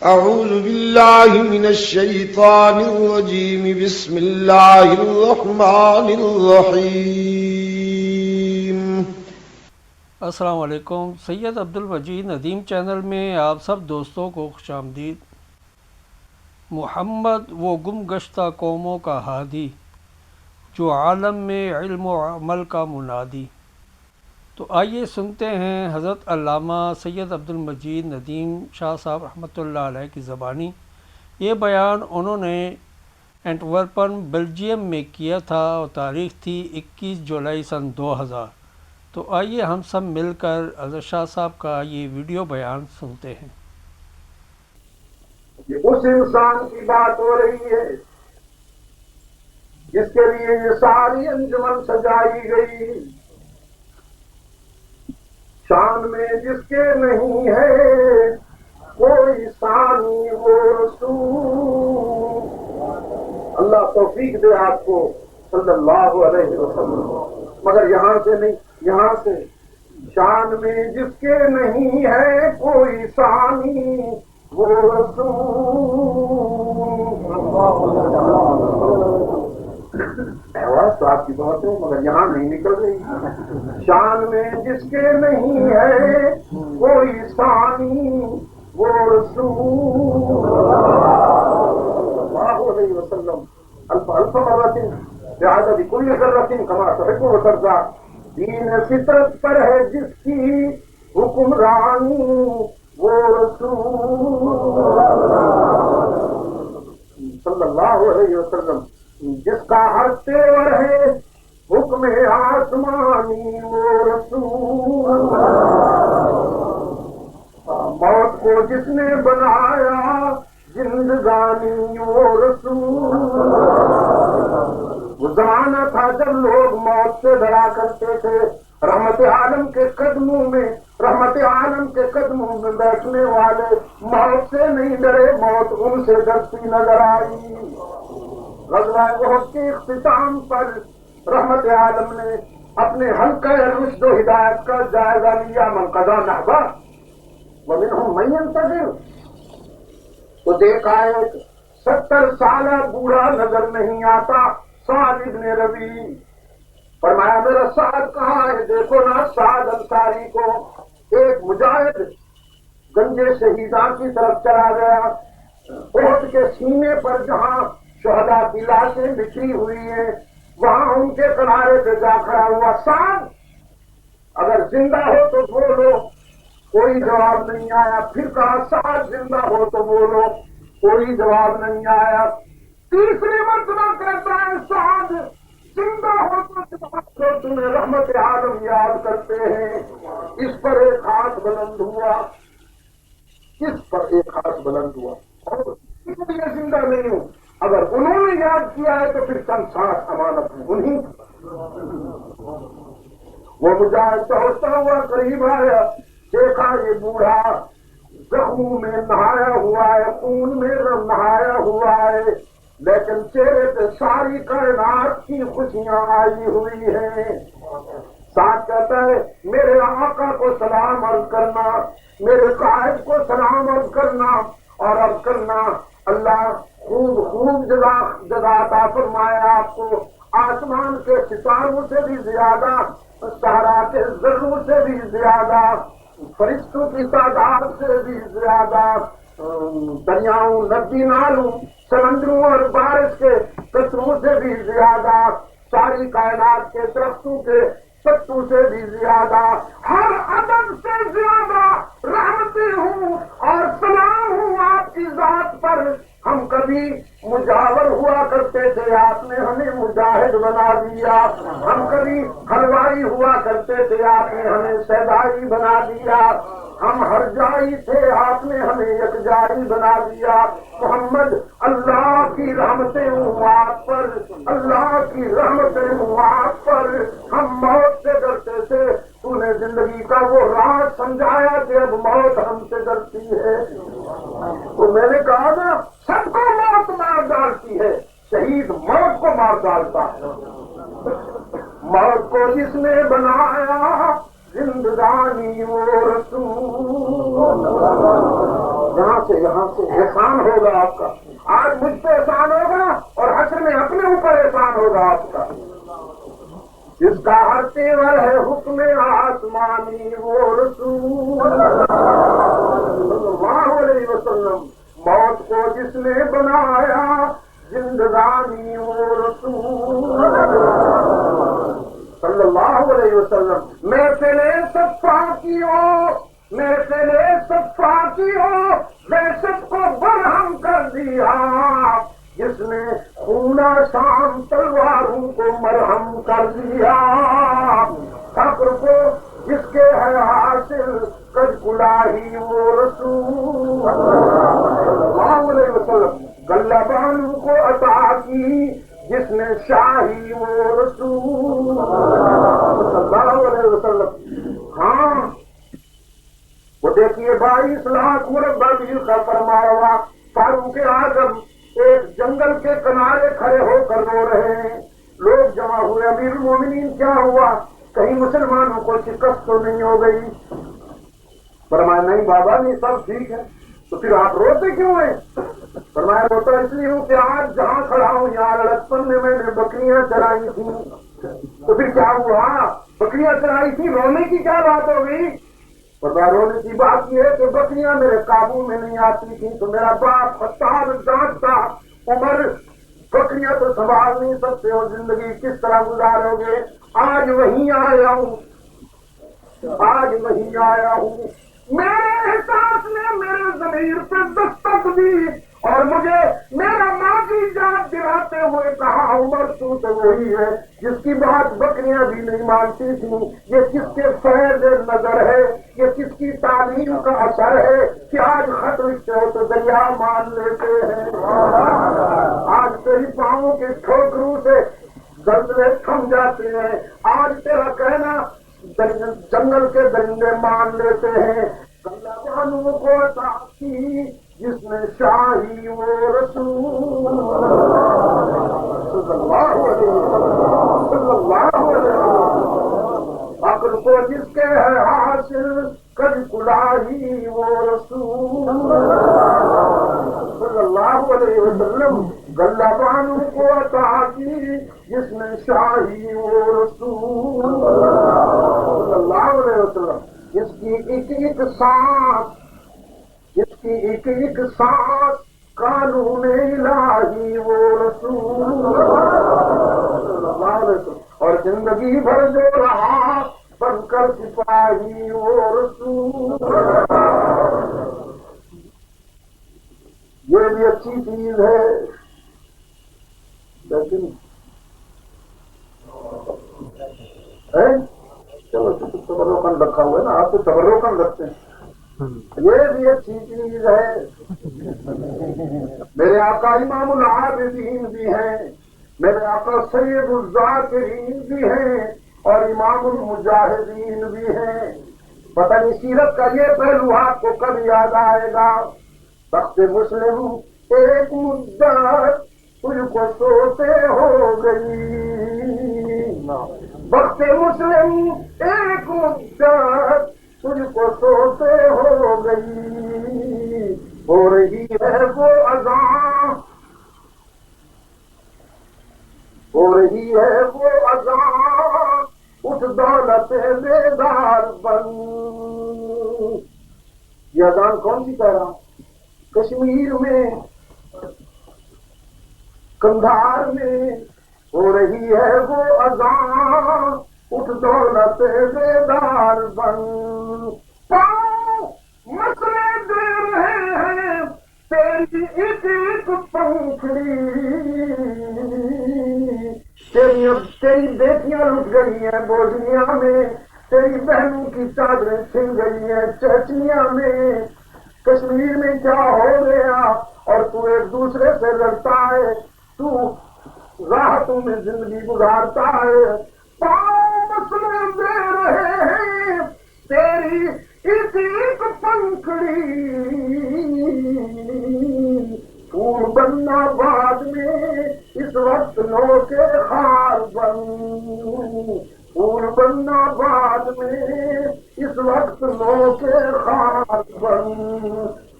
أعوذ بالله من الشيطان الرجيم بسم الله الرحمن الرحيم. السلام علیکم. سید عبد المجید ندیم چینل میں آپ سب دوستوں کو خوش آمدید. محمد وہ گم گشتہ قوموں کا ہادی، جو عالم میں علم و عمل کا منادی. تو آئیے سنتے ہیں حضرت علامہ سید عبد المجید ندیم شاہ صاحب رحمۃ اللہ علیہ کی زبانی. یہ بیان انہوں نے اینٹورپن بیلجیم میں کیا تھا اور تاریخ تھی 21 جولائی سن 2000. تو آئیے ہم سب مل کر حضرت شاہ صاحب کا یہ ویڈیو بیان سنتے ہیں. اس انسان کی بات ہو رہی ہے جس کے لیے یہ ساری انجمن سجائی گئی، شان میں جس کے نہیں ہے کوئی ثانی وہ رسول. اللہ توفیق دے آپ کو صلی اللہ علیہ وسلم. مگر یہاں سے نہیں، یہاں سے شان میں جس کے نہیں ہے کوئی ثانی وہ رسول. آواز تو آپ کی بہت ہے مگر یہاں نہیں نکل رہی. شان میں جس کے نہیں ہے کوئی ثانی وہ رسول اللہ علیہ وسلم. الف الف مرۃ بعدد کل ذرۃ کما تحب وترضى. دین فطرت پر ہے جس کی حکمرانی وہ رسول صلی اللہ علیہ وسلم. جس کا ہر تیور ہے حکم آسمانی وہ رسول. موت کو جس نے بنایا زندگانی وہ رسول. وہ زمانہ تھا جب لوگ موت سے ڈرا کرتے تھے، رحمت عالم کے قدموں میں، رحمت عالم کے قدموں میں بیٹھنے والے موت سے نہیں ڈرے، موت ان سے ڈرتی نظر آئی. غزوہ احد کے اختتام پر رحمت عالم نے اپنے حلقہ رشد و ہدایت کا جائزہ لیا. من قضا نحبہ ومنہم من ينتظر. تو دیکھا ایک 70 سالہ بوڑھا نظر نہیں آتا، سعد ابن ربیع. فرمایا میرا سعد کہاں ہے؟ دیکھو نا سعد انصاری کو. ایک مجاہد گنجے شہیداں کی طرف چلا گیا. احد کے سینے پر جہاں شہداء کی لاشیں بکھری ہوئی ہیں وہاں ان کے کنارے پہ جا کھڑا ہوا. سعد اگر زندہ ہو تو بولو. کوئی جواب نہیں آیا. پھر کہا سعد زندہ ہو تو بولو. کوئی جواب نہیں آیا. تیسری مرتبہ کہتا ہے سعد زندہ ہو تو جواب دو، تمہیں رحمت عالم یاد کرتے ہیں. اس پر ایک ہاتھ بلند ہوا، اس پر ایک ہاتھ بلند ہوا. اور میں زندہ نہیں ہوں. اگر انہوں نے یاد کیا ہے تو پھر چند سانس امانت ہے انہیں. وہ مجاہد پہنچتا ہوا قریب آیا، دیکھا یہ بوڑھا زخموں میں نہایا ہوا ہے، خون میں نہایا ہوا ہے، لیکن چہرے پہ ساری کائنات کی خوشیاں آئی ہوئی ہیں. ساتھ کہتا ہے میرے آقا کو سلام عرض کرنا، میرے قائد کو سلام عرض کرنا، اور عرض کرنا اللہ خوب خوب جزا عطا فرمائے آپ کو. آسمان کے ستاروں سے بھی زیادہ، صحرا کے ذروں سے بھی زیادہ، فرشتوں کی تعداد سے بھی زیادہ، دریاؤں ندی نالوں سمندروں اور بارش کے قطروں سے بھی زیادہ، ساری کائنات کے درختوں کے پتوں سے بھی زیادہ، ہر عدد سے زیادہ رحمتی ہوں اور سلام ہوں آپ کی ذات پر. ہم کبھی مجاور ہوا کرتے تھے، آپ نے ہمیں مجاہد بنا دیا. ہم کبھی حلوائی ہوا کرتے تھے، آپ نے ہمیں سیدائی بنا دیا. ہم ہر جائی تھے، آپ نے ہمیں یک جائی بنا دیا. محمد اللہ کی رحمتیں ہوں آپ پر، اللہ کی رحمتیں ہوں آپ پر. ہم موت سے ڈرتے تھے، تو نے زندگی کا وہ راز سمجھایا کہ اب موت ہم سے ڈرتی ہے. تو میں نے کہا نا سب کو موت مار ڈالتی ہے، شہید موت کو مار ڈالتا ہے. موت کو جس نے بنایا زندگانی وہ رسول. یہاں سے احسان ہوگا آپ کا. آج مجھ پہ احسان ہوگا اور حشر میں اپنے اوپر احسان ہوگا آپ کا. جس کا ہر تیور ہے حکم آسمانی وہ رسول صلی اللہ علیہ وسلم. موت کو جس نے بنایا زندگانی وہ رسول صلی اللہ علیہ وسلم. محفل صفا کی ہو وحشت کو برہم کر دیا. جس نے خونہ شام تلواروں کو مرہم کر دیا. فقر کو جس کے ہے حاصل کج کلاہی وہ رسول صلی اللہ علیہ وسلم. گلہ بانو کو عطا کی جس نے شاہی وہ رسول صلی اللہ علیہ وسلم. ہاں وہ دیکھیے 22 لاکھ مربع میل کا فرمایا ہوا فاروق اعظم ایک جنگل کے کنارے کھڑے ہو کر رو رہے ہیں. لوگ جمع ہوئے. امیر المومنین کیا ہوا؟ کہیں مسلمانوں کو شکست تو نہیں ہو گئی؟ فرمایا نہیں بابا نہیں سب ٹھیک ہے. تو پھر آپ روتے کیوں ہیں؟ فرمایا روتا اس لیے ہوں کہ آج جہاں کھڑا ہوں یہاں لڑکپن میں نے بکریاں چرائی تھیں. تو پھر کیا ہوا؟ بکریاں چرائی تھی رونے کی کیا بات ہو گئی؟ رونے کی بات یہ ہے کہ بکریاں میرے قابو میں نہیں آتی تھی تو میرا باپ خطاب ڈانٹتا عمر بکریاں تو سنبھال نہیں سکتے اور زندگی کس طرح گزارو گے. آج وہیں آیا ہوں میرے احساس نے میرے ضمیر پہ دستک دی اور مجھے میرا ماضی یاد دلاتے ہوئے کہا عمر تو وہی ہے جس کی بات بکریاں بھی نہیں مانتی تھیں. یہ کس کے فیض نظر ہے؟ یہ کس کی تعلیم کا اثر ہے کہ آج خط لکھتے ہو تو دریا مان لیتے ہیں. آج تیری پاؤں کے ٹھوکروں سے زلزلے تھم جاتے ہیں. آج تیرا کہنا جنگل کے درندے مان لیتے ہیں. اللہ بانو کو عطا کی جس نے شاہی وہ رسول صلی اللہ علیہ وسلم. عقل کو جس کے ہے حاصل کج کلاہی وہ رسول صلی اللہ علیہ وسلم. گلہ بانو کو عطا کی جس نے شاہی وہ رسول صلی اللہ علیہ وسلم. جس کی ایک ایک سانس قانون الہی وہ رسول صلی اللہ علیہ وسلم. اور زندگی بھر جو رہا بن کر سپاہی وہ رسول. یہ بھی اچھی چیز ہے لیکن چلو تبرکن رکھا ہوا ہے نا آپ تو تبرکن رکھتے ہیں. یہ بھی اچھی چیز ہے. میرے آقا امام العابدین بھی ہیں, میرے آقا سید الذاکرین بھی ہیں اور امام المجاہدین بھی ہیں. پتہ نہیں سیرت کا یہ پہلو آپ کو کب یاد آئے گا. بخت مسلم ایک مدت تجھ کو سوتے ہو گئی. بخت مسلم ایک مدت تجھ کو سوتے ہو گئی. ہو رہی ہے وہ اذان, ہو رہی ہے وہ اذان, اٹھ دولت بیدار بن. یہ اذان کون سی کہہ رہا؟ کشمیر میں, کندھار میں ہو رہی ہے وہ اذان, اٹھ دولت بیدار بن. پاؤں مسئلے دے رہے ہیں تیری ایک ایک پنکھڑی. تیری بیٹیاں لٹ گئی ہیں بوزنیا میں, تیری بہنوں کی چادریں چھن گئی ہیں چچنیا میں. کشمیر میں کیا ہو گیا اور تو ایک دوسرے سے لڑتا ہے, تو راحتوں میں زندگی گزارتا ہے. پاؤں مسئلے دے رہے ہیں تیری ایک ایک پنکھڑی. پھول بننا بعد میں اس وقت نو کے خار بن. پھول بننا بعد میں اس وقت نو کے خار بن.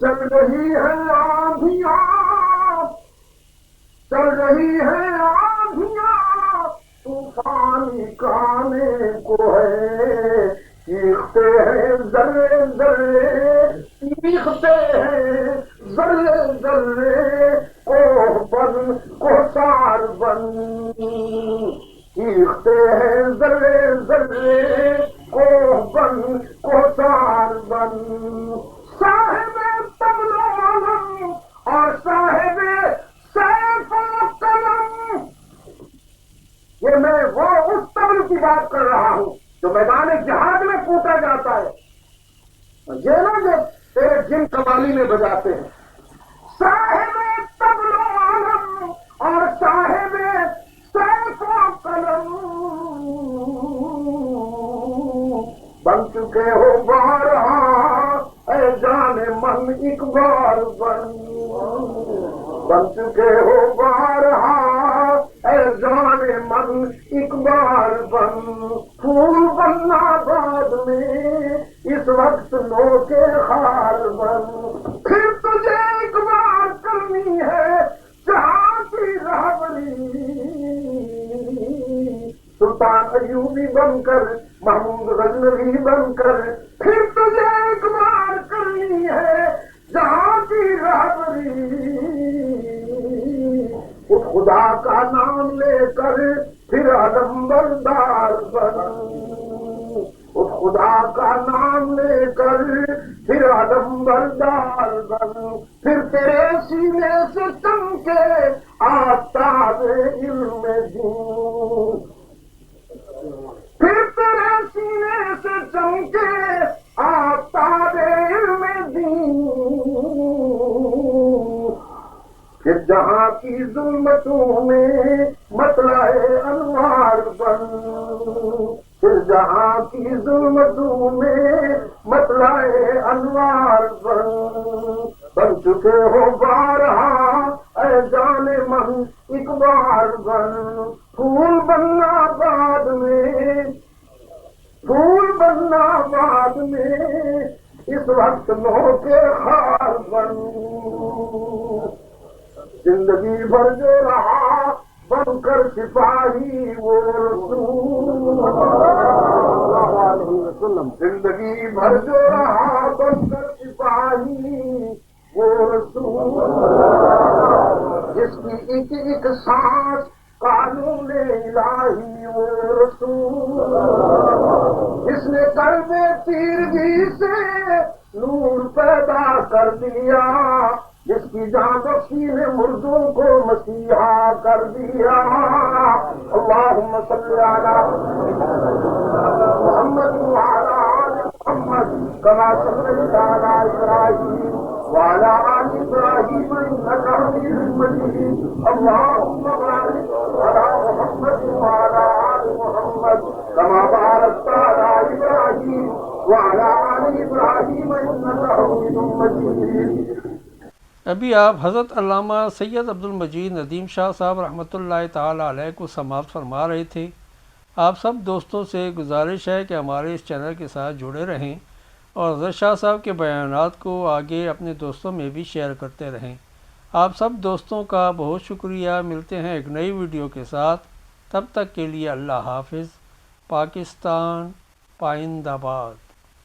چل رہی ہے آندھیاں، چل رہی ہے آندھیاں، طوفان کانے کو ہے، چیختے ہیں ذرے ذرے، چیختے ہیں ذرے ذرے، اوہ بن کوثر بن، چیختے ہیں ذرے ذرے، اوہ بن کوثر بن، صاحب طبل و علم اور صاحب سیف و قلم۔ یہ میں وہ اس طبل کی بات کر رہا ہوں جو میدان جہاد میں کوٹا جاتا ہے، یہ نا جو تیرے جن قوالی میں بجاتے ہیں، صاحب طبل و علم اور صاحب سیف و قلم، بن چکے ہو بارہا اے جان من ایک بار بن چکے ہو بارہا اے جان من ایک بار بن، پھول بننا بعد میں اس وقت لو کے خار بن، پھر تجھے ایک بار کرنی ہے جہاں کی رہبری، سلطان ایوبی بن کر محمود غزنوی بن کر، پھر تجھے ایک بار کرنی ہے جہاں کی رہبری، اس خدا کا نام لے کر پھر علم بردار بن، اس خدا کا نام لے کر پھر علم بردار بن، پھر تیرے سینے سے چمکے آفتاب علم دین، پھر تیرے سینے سے چمکے آفتاب علم دین، پھر جہاں کی ظلمتوں میں مطلع انوار بن، پھر جہاں کی ظلمتوں میں مطلع انوار بن چکے ہو بارہا اے جان من ایک بار بن، پھول بننا بعد میں، پھول بننا بعد میں اس وقت لو کے خار بن، زندگی بھر جو رہا بن کر سپاہی وہ رسول، زندگی بھر جو رہا بن کر سپاہی وہ رسول، جس کی ایک ایک سانس قانون الہی وہ رسول، جس نے قلب تیرگی سے نور پیدا کر دیا، جس کی جان بخشی نے مردوں کو مسیحا کر دیا، اللہم صلی علی محمد وعلی آل محمد کما صلیت علی ابراہیم وعلی آل ابراہیم انک حمید مجید، اللہم بارک علی محمد وعلی آل محمد کما بارکت علی ابراہیم وعلی آل ابراہیم انک حمید مجید۔ ابھی آپ حضرت علامہ سید عبد المجید ندیم شاہ صاحب رحمۃ اللہ تعالی علیہ کو سماعت فرما رہے تھے۔ آپ سب دوستوں سے گزارش ہے کہ ہمارے اس چینل کے ساتھ جڑے رہیں اور حضرت شاہ صاحب کے بیانات کو آگے اپنے دوستوں میں بھی شیئر کرتے رہیں۔ آپ سب دوستوں کا بہت شکریہ۔ ملتے ہیں ایک نئی ویڈیو کے ساتھ، تب تک کے لیے اللہ حافظ۔ پاکستان پائندہ باد۔